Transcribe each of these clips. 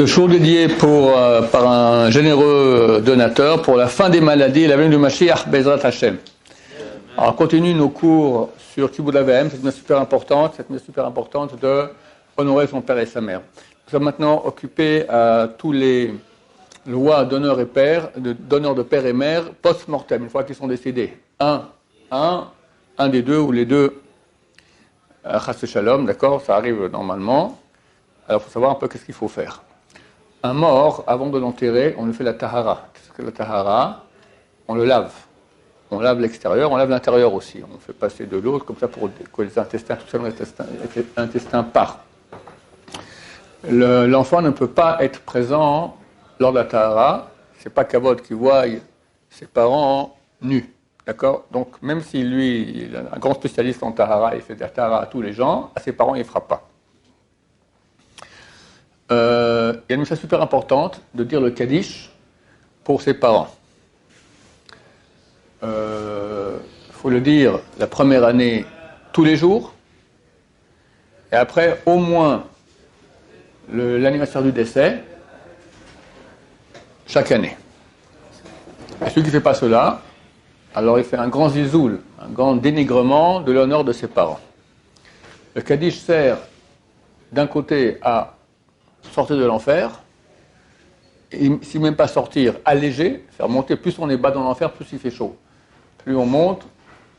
Ce jour dédié par un généreux donateur pour la fin des maladies et la venue du Mashiach Bezrat Hashem. Alors on continue nos cours sur Kibud Avem, cette mission super importante de honorer son père et sa mère. Nous sommes maintenant occupés à tous les lois d'honneur et père, d'honneur de père et mère post-mortem, une fois qu'ils sont décédés. Un des deux ou les deux, Chas Shalom, d'accord, ça arrive normalement. Alors il faut savoir un peu qu'est-ce qu'il faut faire. Un mort, avant de l'enterrer, on lui fait la tahara. Qu'est-ce que la tahara? On le lave. On lave l'extérieur, on lave l'intérieur aussi. On fait passer de l'eau, comme ça pour que les intestins, tout ça, l'intestin part. L'enfant ne peut pas être présent lors de la tahara. C'est pas Kavod qui voie ses parents nus. D'accord? Donc, même si lui, il est un grand spécialiste en tahara, il fait de la tahara à tous les gens, à ses parents, il ne fera pas. Il y a une chose super importante de dire le Kaddish pour ses parents. Il faut le dire la première année tous les jours, et après au moins l'anniversaire du décès chaque année. Et celui qui ne fait pas cela, alors il fait un grand zizoul, un grand dénigrement de l'honneur de ses parents. Le Kaddish sert d'un côté à sortir de l'enfer, et si même pas sortir, alléger, faire monter, plus on est bas dans l'enfer, plus il fait chaud. Plus on monte,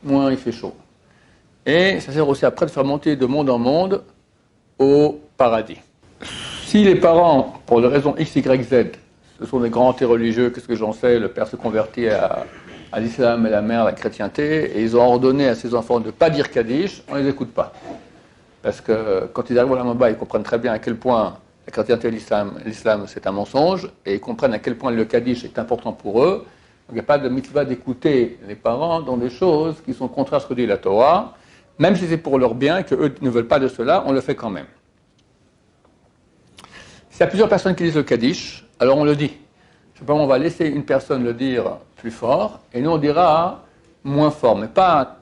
moins il fait chaud. Et ça sert aussi après de faire monter de monde en monde au paradis. Si les parents, pour des raisons X, Y, Z, ce sont des grands et religieux, qu'est-ce que j'en sais, le père se convertit à l'islam et la mère à la chrétienté, et ils ont ordonné à ses enfants de ne pas dire Kaddish, on ne les écoute pas. Parce que quand ils arrivent au Lamaba, ils comprennent très bien à quel point la chrétienté et l'islam, c'est un mensonge, et ils comprennent à quel point le Kaddish est important pour eux. Donc il n'y a pas de mitzvah d'écouter les parents dans des choses qui sont contraires à ce que dit la Torah, même si c'est pour leur bien et qu'eux ne veulent pas de cela, on le fait quand même. S'il y a plusieurs personnes qui disent le Kaddish, alors on le dit. Je sais pas, on va laisser une personne le dire plus fort, et nous on dira moins fort, mais pas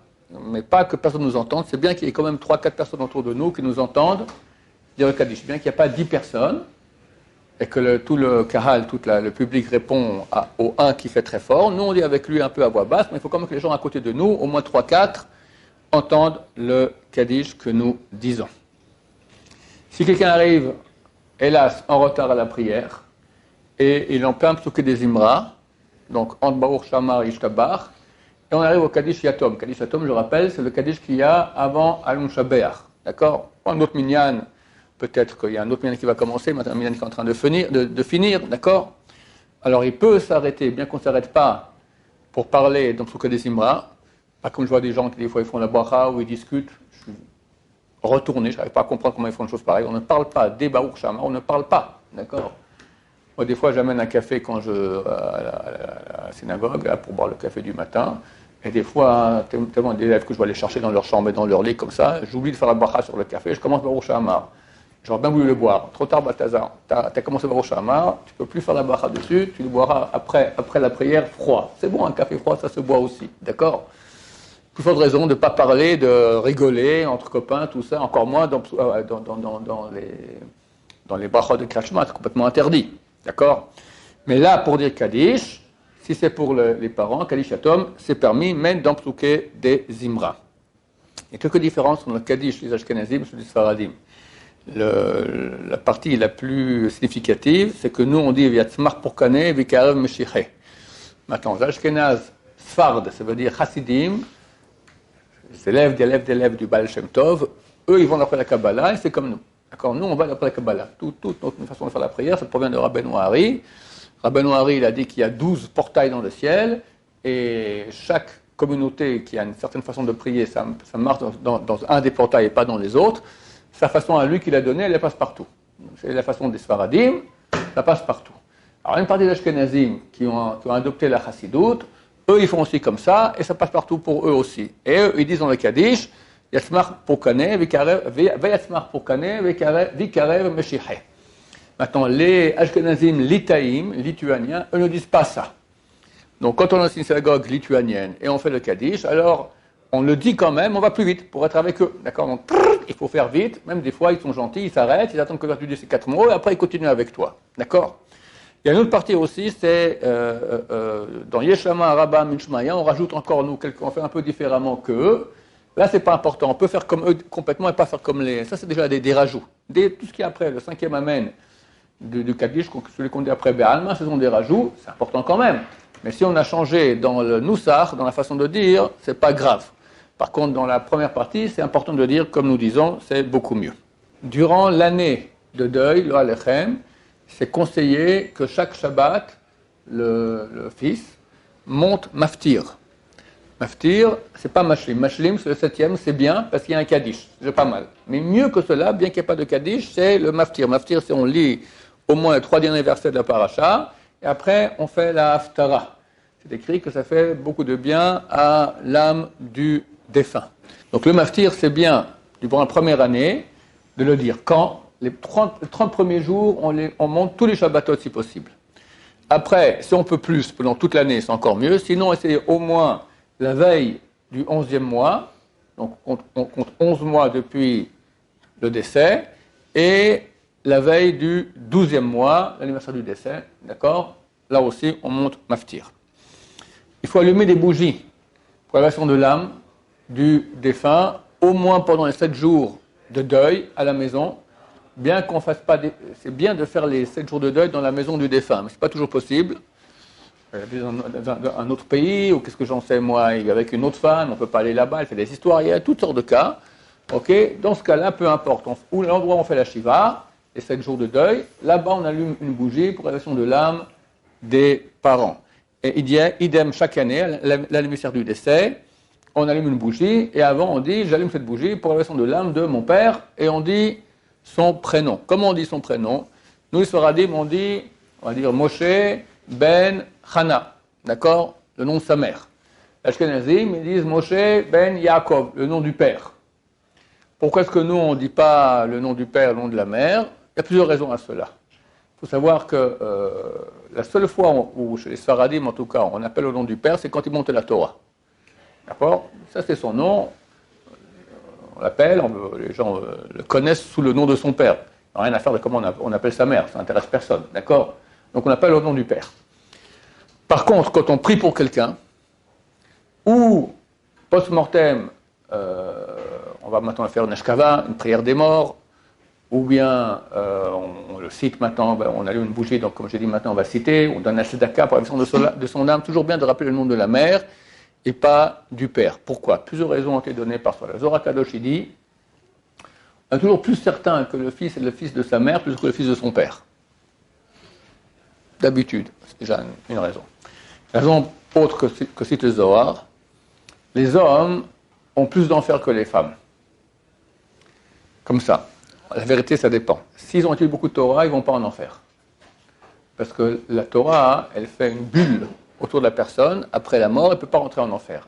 que personne nous entende. C'est bien qu'il y ait quand même 3-4 personnes autour de nous qui nous entendent dire le Kaddish. Bien qu'il n'y a pas 10 personnes, et que tout le kahal, le public répond au 1 qui fait très fort. Nous, on dit avec lui un peu à voix basse, mais il faut quand même que les gens à côté de nous, au moins 3-4, entendent le Kaddish que nous disons. Si quelqu'un arrive, hélas, en retard à la prière, et il en peut un psuké des Imra, donc Ant Baruch Shamar Ishtabar, et on arrive au Kaddish Yatom. Kaddish Yatom, je rappelle, c'est le Kaddish qu'il y a avant Alun Shabeach. D'accord? Un autre minyan, peut-être qu'il y a un autre minyan qui va commencer, maintenant un minyan qui est en train de finir, d'accord? Alors il peut s'arrêter, bien qu'on ne s'arrête pas pour parler dans Psuké des Imra, pas comme je vois des gens qui des fois ils font la bracha ou ils discutent, je suis retourné, je n'arrive pas à comprendre comment ils font une chose pareille. On ne parle pas des Baruch Shamar, on ne parle pas, d'accord? Moi, des fois, j'amène un café quand à la synagogue, là, pour boire le café du matin. Et des fois, tellement d'élèves que je dois aller chercher dans leur chambre et dans leur lit, comme ça, j'oublie de faire la bracha sur le café, je commence Baruch Shamar. J'aurais bien voulu le boire. Trop tard, Balthazar. Tu as commencé Baruch Shamar, tu ne peux plus faire la bracha dessus, tu le boiras après la prière froid. C'est bon, un café froid, ça se boit aussi. D'accord? Plus forte raison de ne pas parler, de rigoler entre copains, tout ça, encore moins dans les brachot de Krashma, c'est complètement interdit. D'accord? Mais là, pour dire Kaddish, si c'est pour les parents, Kaddish Yatom, c'est permis, même dans Psuké des Imra. Il y a quelques différences entre le Kaddish, les Ashkenazim et les Sfaradim. La partie la plus significative, c'est que nous, on dit Yatzmar Pourkane, Vikarev Meshiche. Maintenant, les Ashkenaz, Sfard, ça veut dire Hasidim, c'est l'élève du Baal Shem Tov, eux, ils vont d'après la Kabbalah, et c'est comme nous. D'accord, nous, on va d'après la Kabbalah. Toute notre façon de faire la prière, ça provient de Rabbeinu Hari. Rabbeinu Hari, il a dit qu'il y a 12 portails dans le ciel, et chaque communauté qui a une certaine façon de prier, ça marche dans un des portails et pas dans les autres. Sa façon à lui qu'il a donnée, elle passe partout. C'est la façon des Sfaradim, ça passe partout. Alors, une partie des Ashkenazim qui ont adopté la Chassidut, eux, ils font aussi comme ça, et ça passe partout pour eux aussi. Et eux, ils disent dans le Kaddish, Yatzmar Pourkane, Vayatzmar Pourkane, Vikarev Meshiche. Maintenant, les Ashkenazim litaïm, lituaniens, eux ne disent pas ça. Donc, quand on est dans une synagogue lituanienne et on fait le Kaddish, alors on le dit quand même, on va plus vite pour être avec eux. D'accord? Donc, il faut faire vite. Même des fois, ils sont gentils, ils s'arrêtent, ils attendent que tu dises ces 4 mots, et après, ils continuent avec toi. D'accord? Il y a une autre partie aussi, c'est dans Yeshama, Rabba, Minshmaya, on rajoute encore, on fait un peu différemment qu'eux. Là, c'est pas important. On peut faire comme eux complètement et pas faire comme les. Ça, c'est déjà des rajouts. Tout ce qui est après, le 5e Amen du Kaddish, celui qu'on dit après Be'alma, ce sont des rajouts. C'est important quand même. Mais si on a changé dans le Noussar, dans la façon de dire, c'est pas grave. Par contre, dans la première partie, c'est important de dire, comme nous disons, c'est beaucoup mieux. Durant l'année de deuil, le Alechem, c'est conseillé que chaque Shabbat, le fils monte maftir. Maftir, c'est pas mashlim. Mashlim, c'est le 7e, c'est bien parce qu'il y a un kaddish, c'est pas mal. Mais mieux que cela, bien qu'il n'y ait pas de kaddish, c'est le maftir. Maftir, c'est on lit au moins les 3 derniers versets de la paracha, et après on fait la haftara. C'est écrit que ça fait beaucoup de bien à l'âme du défunt. Donc le maftir, c'est bien, durant la première année, de le dire quand les 30 premiers jours, on monte tous les Shabbatot si possible. Après, si on peut plus pendant toute l'année, c'est encore mieux. Sinon, essayez au moins la veille du 11e mois, donc on compte 11 mois depuis le décès, et la veille du 12e mois, l'anniversaire du décès, d'accord? Là aussi, on monte maftir. Il faut allumer des bougies pour la version de l'âme du défunt, au moins pendant les 7 jours de deuil à la maison, bien qu'on fasse pas c'est bien de faire les 7 jours de deuil dans la maison du défunt, mais ce n'est pas toujours possible. Dans un autre pays, ou qu'est-ce que j'en sais moi, avec une autre femme, on ne peut pas aller là-bas, elle fait des histoires, il y a toutes sortes de cas. Okay, dans ce cas-là, peu importe, l'endroit où on fait la Shiva, les 7 jours de deuil, là-bas on allume une bougie pour la version de l'âme des parents. Et idem chaque année, à l'anniversaire du décès, on allume une bougie, et avant on dit, j'allume cette bougie pour la version de l'âme de mon père, et on dit son prénom. Comment on dit son prénom? Nous, les Sfaradim, on va dire Moshe ben Hana, d'accord? Le nom de sa mère. Les Ashkenazim, ils disent Moshe ben Yaakov, le nom du père. Pourquoi est-ce que nous, on ne dit pas le nom du père, le nom de la mère? Il y a plusieurs raisons à cela. Il faut savoir que la seule fois où, chez les Sfaradim, en tout cas, on appelle le nom du père, c'est quand il monte la Torah. D'accord? Ça, c'est son nom. On l'appelle, les gens le connaissent sous le nom de son père. Il n'a rien à faire de comment on appelle sa mère, ça n'intéresse personne. D'accord? Donc, on appelle le nom du père. Par contre, quand on prie pour quelqu'un, ou post-mortem, on va maintenant faire une ashkava, une prière des morts, ou bien on le cite maintenant, on allume une bougie, donc comme j'ai dit maintenant, on va citer, on donne un tzedaka pour la version de son âme, toujours bien de rappeler le nom de la mère et pas du père. Pourquoi? Plusieurs raisons ont été données par soi. Le Zohar Kadosh, il dit, on est toujours plus certain que le fils est le fils de sa mère plus que le fils de son père. D'habitude, c'est déjà une raison. La raison autre que cite le Zohar, les hommes ont plus d'enfer que les femmes. Comme ça. La vérité, ça dépend. S'ils ont étudié beaucoup de Torah, ils ne vont pas en enfer. Parce que la Torah, elle fait une bulle autour de la personne. Après la mort, elle ne peut pas rentrer en enfer.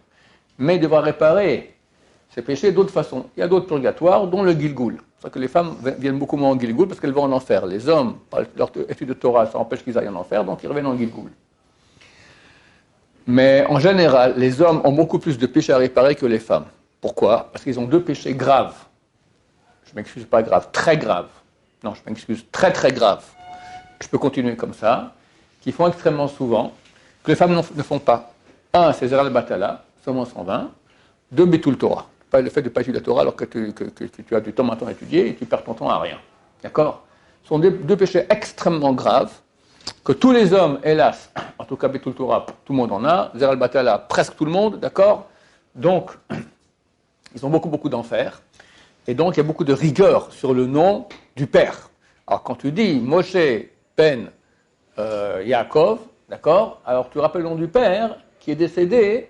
Mais il devra réparer ses péchés d'autres façons. Il y a d'autres purgatoires, dont le Gilgul. C'est que les femmes viennent beaucoup moins en Gilgul parce qu'elles vont en enfer. Les hommes, par leur étude de Torah, ça empêche qu'ils aillent en enfer, donc ils reviennent en Gilgul. Mais en général, les hommes ont beaucoup plus de péchés à réparer que les femmes. Pourquoi? Parce qu'ils ont 2 péchés graves. Je m'excuse, pas grave, très grave. Non, je m'excuse, très très grave. Je peux continuer comme ça, qui font extrêmement souvent, que les femmes ne font pas. 1, c'est Zeral Batala, seulement 120. 2, Betul Torah. Pas le fait de ne pas étudier la Torah alors que tu as du temps maintenant à étudier et tu perds ton temps à rien. D'accord? Ce sont 2 péchés extrêmement graves, que tous les hommes, hélas, en tout cas Betul Torah, tout le monde en a, Zeral Batala, presque tout le monde, d'accord? Donc, ils ont beaucoup d'enfer. Et donc, il y a beaucoup de rigueur sur le nom du père. Alors, quand tu dis Moshe ben Yaakov, d'accord? Alors, tu rappelles le nom du père qui est décédé,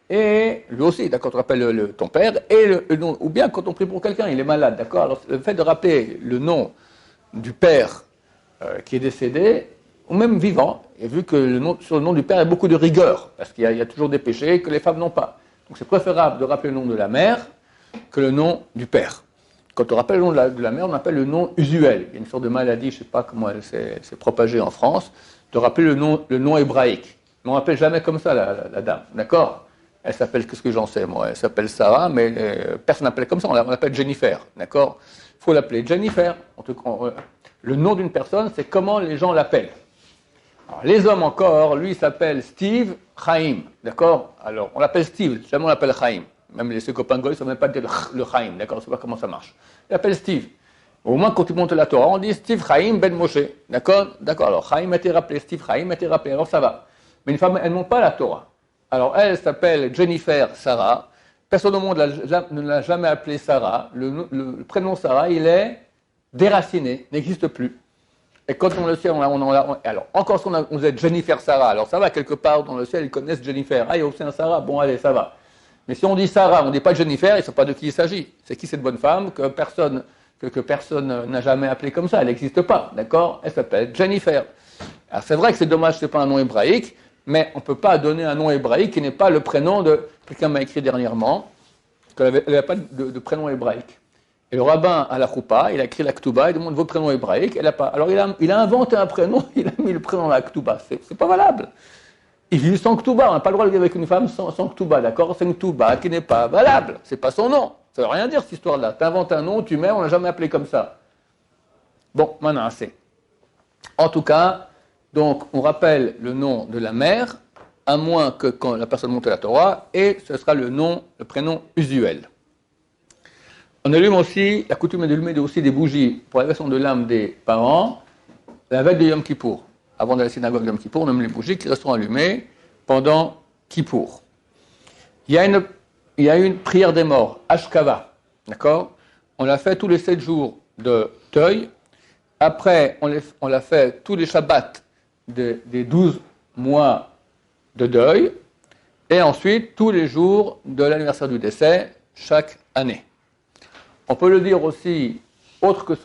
et lui aussi, d'accord? Tu rappelles ton père, et le nom, ou bien quand on prie pour quelqu'un, il est malade, d'accord? Alors, le fait de rappeler le nom du père qui est décédé, ou même vivant, et vu que sur le nom du père, il y a beaucoup de rigueur, parce qu'il y a toujours des péchés que les femmes n'ont pas. Donc, c'est préférable de rappeler le nom de la mère que le nom du père. Quand on rappelle le nom de la mère, on appelle le nom usuel. Il y a une sorte de maladie, je ne sais pas comment elle s'est propagée en France, de rappeler le nom hébraïque. Mais on n'appelle jamais comme ça la dame, d'accord? Elle s'appelle, qu'est-ce que j'en sais, moi? Elle s'appelle Sarah, mais personne n'appelle comme ça, on l'appelle Jennifer, d'accord? Il faut l'appeler Jennifer. En tout cas, le nom d'une personne, c'est comment les gens l'appellent. Alors, les hommes encore, lui, il s'appelle Steve Chaim, d'accord? Alors, on l'appelle Steve, jamais on l'appelle Chaim. Même ses copains goy, ils ne savent même pas dire le Chaim, d'accord? Je ne sais pas comment ça marche. Il l'appelle Steve. Au moins, quand il monte la Torah, on dit Steve Chaim ben Moshe, d'accord? D'accord, alors Chaim a été rappelé, Steve Chaim a été rappelé, alors ça va. Mais une femme, elle ne monte pas la Torah. Alors, elle s'appelle Jennifer Sarah. Personne au monde ne l'a jamais appelée Sarah. Le prénom Sarah, il est déraciné, n'existe plus. Et quand on le sait, alors, encore si on est Jennifer Sarah, alors ça va, quelque part dans le ciel, ils connaissent Jennifer. Ah, il y a aussi un Sarah, bon, allez, ça va. Mais si on dit Sarah, on ne dit pas Jennifer, ils ne savent pas de qui il s'agit. C'est qui cette bonne femme que personne n'a jamais appelée comme ça, elle n'existe pas, d'accord? Elle s'appelle Jennifer. Alors c'est vrai que c'est dommage, ce n'est pas un nom hébraïque, mais on ne peut pas donner un nom hébraïque qui n'est pas le prénom de... Quelqu'un m'a écrit dernièrement qu'elle n'avait pas de prénom hébraïque. Et le rabbin à la Choupa, il a écrit la Ktuba, il demande vos prénoms hébraïques, elle n'a pas. Alors il a inventé un prénom, il a mis le prénom à la Ktuba, c'est pas valable. Il vit sans Ktuba, on n'a pas le droit de vivre avec une femme sans Ktuba, d'accord? C'est une Ktuba qui n'est pas valable, c'est pas son nom. Ça ne veut rien dire cette histoire-là. Tu inventes un nom, tu mets, on ne l'a jamais appelé comme ça. Bon, maintenant assez. En tout cas, donc on rappelle le nom de la mère, à moins que quand la personne monte à la Torah, et ce sera le prénom usuel. On allume aussi, la coutume est d'allumer aussi des bougies pour l'élévation de l'âme des parents, la veille de Yom Kippour. Avant de la synagogue de Yom Kippour, on allume les bougies qui resteront allumées pendant Kippour. Il y a une prière des morts, Ashkava, d'accord? On l'a fait tous les 7 jours de deuil. Après, on l'a fait tous les Shabbats des 12 mois de deuil. Et ensuite, tous les jours de l'anniversaire du décès, chaque année. On peut le dire aussi autre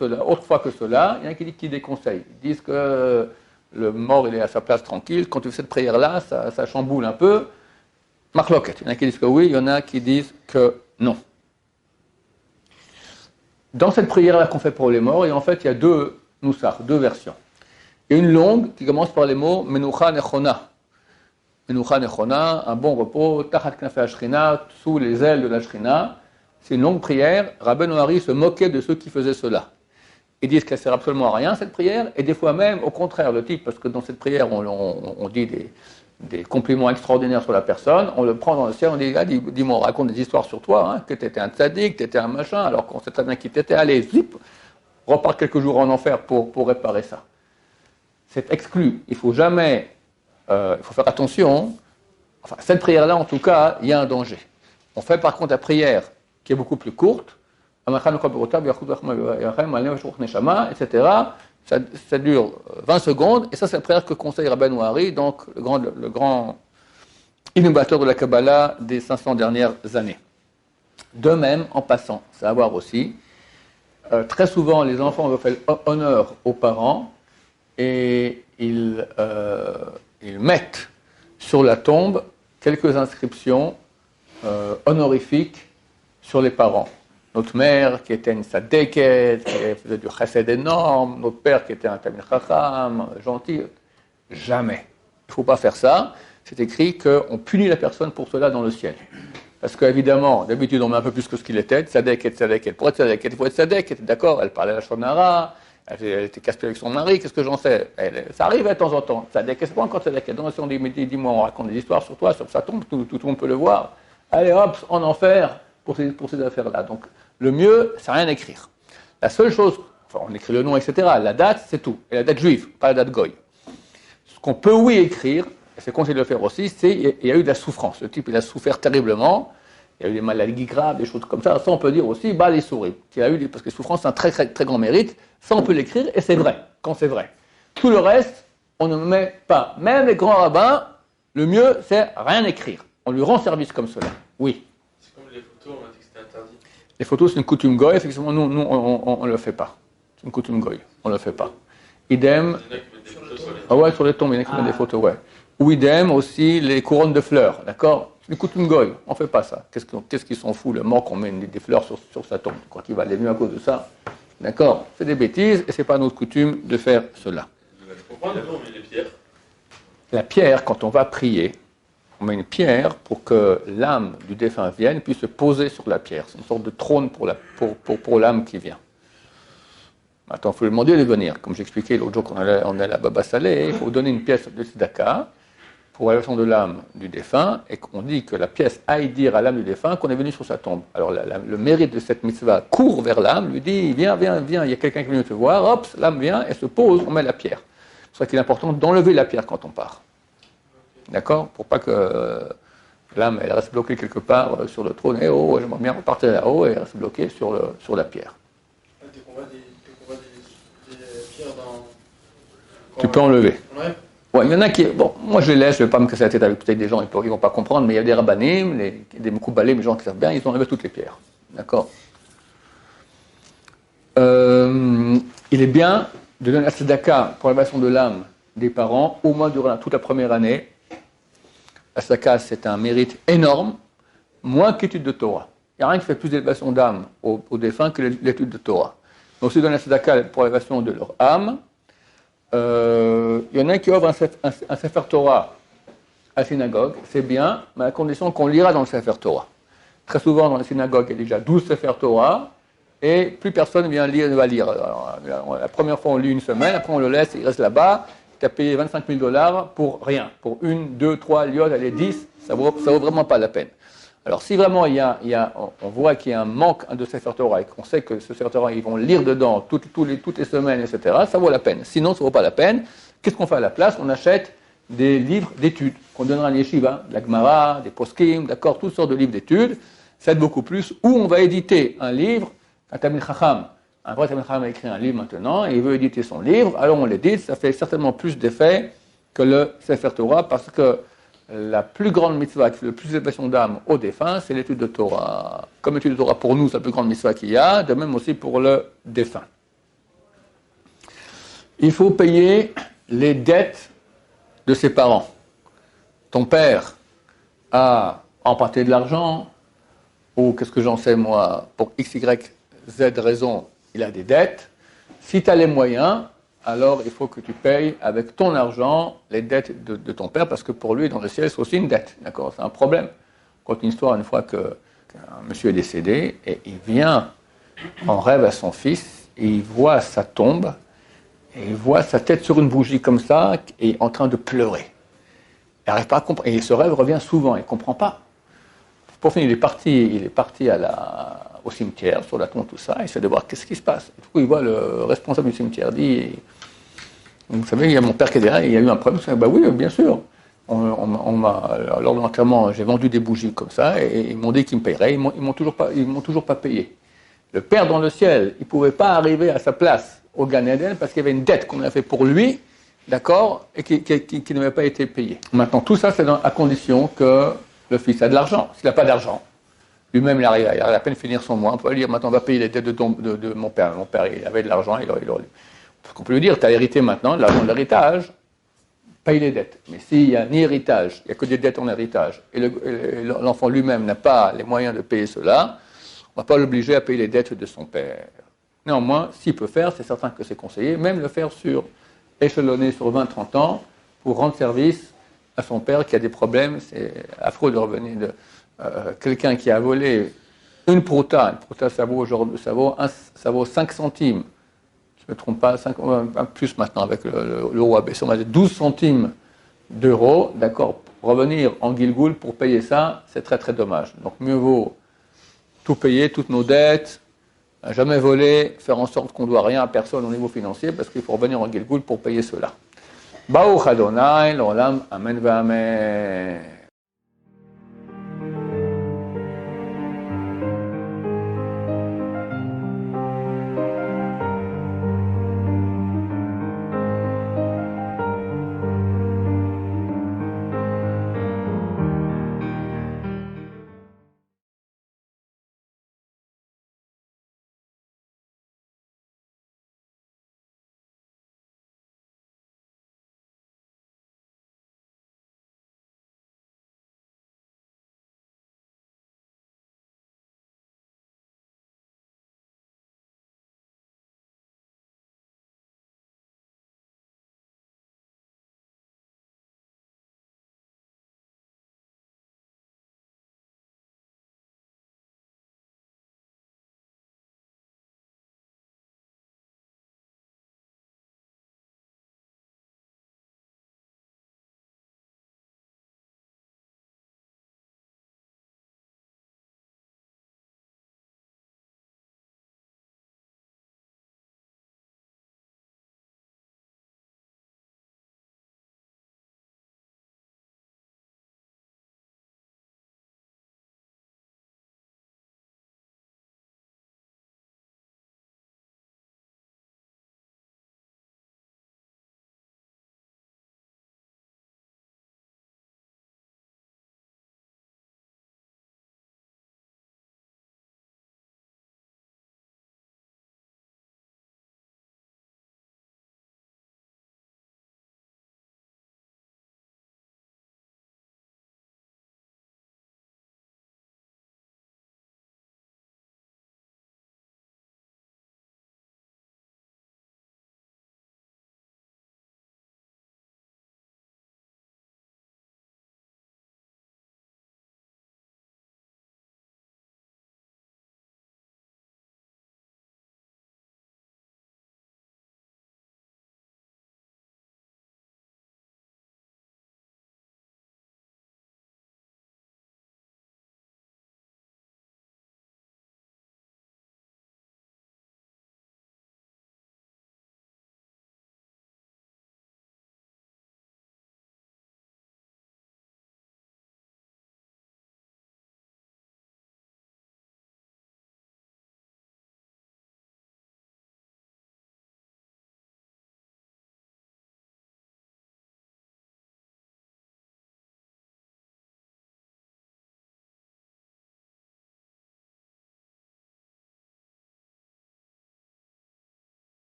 fois que cela. Il y en a qui déconseillent. Ils disent que le mort il est à sa place tranquille. Quand tu fais cette prière-là, ça chamboule un peu. Marloquet. Il y en a qui disent que oui, il y en a qui disent que non. Dans cette prière-là qu'on fait pour les morts, et en fait, il y a deux versions. Il y a une longue qui commence par les mots Menucha Nechona. Menucha Nechona, un bon repos, Tachat Knafei Ashrina, sous les ailes de la Shrina. C'est une longue prière. Rabbeinu Hari se moquait de ceux qui faisaient cela. Ils disent qu'elle ne sert absolument à rien, cette prière, et des fois même, au contraire, le type, parce que dans cette prière, on dit des compliments extraordinaires sur la personne, on le prend dans le ciel, on dit, ah, dis-moi, on raconte des histoires sur toi, hein, que tu étais un tzaddik, que tu étais un machin, alors qu'on sait très bien qui tu étais, allez, zip, repars quelques jours en enfer pour réparer ça. C'est exclu. Il faut jamais, il faut faire attention. Enfin, cette prière-là, en tout cas, il y a un danger. On fait par contre la prière qui est beaucoup plus courte, etc. Ça dure 20 secondes, et ça c'est la prière que conseille Rabbeinu Hari, donc le grand innovateur de la Kabbalah des 500 dernières années. De même, en passant, c'est à voir aussi, très souvent les enfants veulent faire honneur aux parents, et ils mettent sur la tombe quelques inscriptions honorifiques sur les parents. Notre mère qui était une sadeket, qui faisait du chesed énorme, notre père qui était un tamil chacham, gentil. Jamais. Il ne faut pas faire ça. C'est écrit qu'on punit la personne pour cela dans le ciel. Parce qu'évidemment, d'habitude on met un peu plus que ce qu'il était, sadeket. Pour être sadeket, il faut être sadeket, d'accord? Elle parlait la shonara, elle était casse-pied avec son mari, qu'est-ce que j'en sais? Ça arrive de temps en temps. Sadeket, c'est pas encore sadeket. Donc si on dit, dis-moi, on raconte des histoires sur toi, sur sa tombe, tout le monde peut le voir. Allez hop, en enfer pour ces affaires-là. Donc le mieux, c'est rien écrire. La seule chose, enfin on écrit le nom, etc. La date, c'est tout. Et la date juive, pas la date goy. Ce qu'on peut, oui, écrire, et c'est conseillé de le faire aussi, c'est qu'il y a eu de la souffrance. Le type, il a souffert terriblement, il y a eu des maladies graves, des choses comme ça. Ça, on peut dire aussi, les souris. Parce que la souffrance, c'est un très, très, très grand mérite. Ça, on peut l'écrire, et c'est vrai, quand c'est vrai. Tout le reste, on ne met pas. Même les grands rabbins, le mieux, c'est rien écrire. On lui rend service comme cela. Oui. C'est comme les photos, on a dit que c'était interdit. Les photos, c'est une coutume goy. Effectivement, nous on ne le fait pas. C'est une coutume goy. On ne le fait pas. Idem. Il y en a qui mettent des photos sur les tombes. Ah ouais, sur les tombes, il y en a qui mettent des photos, ouais. Ou idem aussi les couronnes de fleurs, d'accord? C'est une coutume goy. On ne fait pas ça. Qu'est-ce qu'ils sont fous, le mort qu'on met des fleurs sur sa tombe? Quoi qu'il va aller mieux à cause de ça. D'accord? C'est des bêtises et ce n'est pas notre coutume de faire cela. Je comprends, d'abord, on met les pierres. La pierre, quand on va prier, on met une pierre pour que l'âme du défunt vienne et puisse se poser sur la pierre. C'est une sorte de trône pour l'âme qui vient. Maintenant, il faut lui demander de venir. Comme j'expliquais l'autre jour qu'on allait à Baba Saleh, il faut donner une pièce de tzedaka pour l'élévation de l'âme du défunt, et qu'on dit que la pièce aille dire à l'âme du défunt qu'on est venu sur sa tombe. Alors le mérite de cette mitzvah court vers l'âme, lui dit viens, il y a quelqu'un qui vient te voir, hop, l'âme vient, elle se pose, on met la pierre. C'est pour ça qu'il est important d'enlever la pierre quand on part. D'accord? Pour pas que l'âme elle reste bloquée quelque part sur le trône, et oh, j'aimerais bien repartir là-haut, et elle reste bloquée sur la pierre. Dès qu'on voit des pierres dans... Tu peux enlever. Ouais. Ouais, il y en a qui... Bon, moi je les laisse, je ne vais pas me casser la tête avec peut-être des gens, ils ne vont pas comprendre, mais il y a des rabbanim, des mekoubalés, des gens qui savent bien, ils ont enlevé toutes les pierres. D'accord? Il est bien de donner la tzedaka pour l'élévation de l'âme des parents, au moins durant toute la première année. La tzedaka, c'est un mérite énorme, moins qu'étude de Torah. Il n'y a rien qui fait plus d'élévation d'âme aux défunts que l'étude de Torah. Donc, si on donne la tzedaka pour l'élévation de leur âme, il y en a qui offrent un Sefer Torah à la synagogue, c'est bien, mais à condition qu'on lira dans le Sefer Torah. Très souvent, dans les synagogues, il y a déjà 12 Sefer Torah, et plus personne ne va lire. Alors, la première fois, on lit une semaine, après on le laisse, il reste là-bas, tu as payé $25,000 pour rien. Pour 1, 2, 3 liot, allez, 10, ça vaut vraiment pas la peine. Alors, si vraiment on voit qu'il y a un manque de Sefer Torah et qu'on sait que ce Sefer Torah, ils vont lire dedans toutes les semaines, etc., ça vaut la peine. Sinon, ça ne vaut pas la peine. Qu'est-ce qu'on fait à la place? On achète des livres d'études qu'on donnera à l'yeshiva, de la Gemara, des poskim, d'accord, toutes sortes de livres d'études. Ça aide beaucoup plus. Ou on va éditer un livre, un Talmid Chacham. Un vrai Talmid Chacham a écrit un livre maintenant, et il veut éditer son livre, alors on l'édite, ça fait certainement plus d'effet que le Sefer Torah, parce que la plus grande mitzvah qui fait le plus d'élévation d'âme aux défunts, c'est l'étude de Torah. Comme l'étude de Torah pour nous, c'est la plus grande mitzvah qu'il y a, de même aussi pour le défunt. Il faut payer les dettes de ses parents. Ton père a emprunté de l'argent, ou qu'est-ce que j'en sais moi, pour x, y, z raison, il a des dettes. Si tu as les moyens, alors il faut que tu payes avec ton argent les dettes de ton père, parce que pour lui, dans le ciel, c'est aussi une dette. D'accord? C'est un problème. Quand une histoire, une fois qu'un monsieur est décédé, et il vient en rêve à son fils, et il voit sa tombe, et il voit sa tête sur une bougie comme ça, et en train de pleurer. Il n'arrive pas à comprendre. Et ce rêve revient souvent, il ne comprend pas. Pour finir, il est parti au cimetière, sur la tombe, tout ça, il essaie de voir qu'est-ce qui se passe. Du coup, il voit le responsable du cimetière, dit, vous savez, il y a mon père qui est derrière, il y a eu un problème. Bah oui, bien sûr. Lors de l'enterrement, j'ai vendu des bougies comme ça, et ils m'ont dit qu'ils me paieraient, ils m'ont toujours pas payé. Le père dans le ciel, il ne pouvait pas arriver à sa place au Gan Eden parce qu'il y avait une dette qu'on a fait pour lui, d'accord, et qui n'avait pas été payée. Maintenant, tout ça, c'est à condition que le fils a de l'argent. S'il n'a pas d'argent, lui-même, il arrive à peine finir son mois. On peut lui dire, maintenant, on va payer les dettes de mon père. Mon père, il avait de l'argent, on peut lui dire, tu as hérité maintenant, l'argent de l'héritage, paye les dettes. Mais s'il n'y a ni héritage, il n'y a que des dettes en héritage, et l'enfant lui-même n'a pas les moyens de payer cela, on ne va pas l'obliger à payer les dettes de son père. Néanmoins, s'il peut faire, c'est certain que c'est conseillé, même le faire échelonné sur 20-30 ans, pour rendre service à son père qui a des problèmes. C'est affreux de revenir de quelqu'un qui a volé une prouta ça vaut 5 centimes, je ne me trompe pas, plus maintenant avec le roi Besson, on a 12 centimes d'euros, d'accord, pour revenir en Gilgoul pour payer ça, c'est très très dommage. Donc mieux vaut tout payer, toutes nos dettes, jamais voler, faire en sorte qu'on ne doit rien à personne au niveau financier, parce qu'il faut revenir en Gilgoul pour payer cela. Baruch Adonai, l'olam, amen v'amen.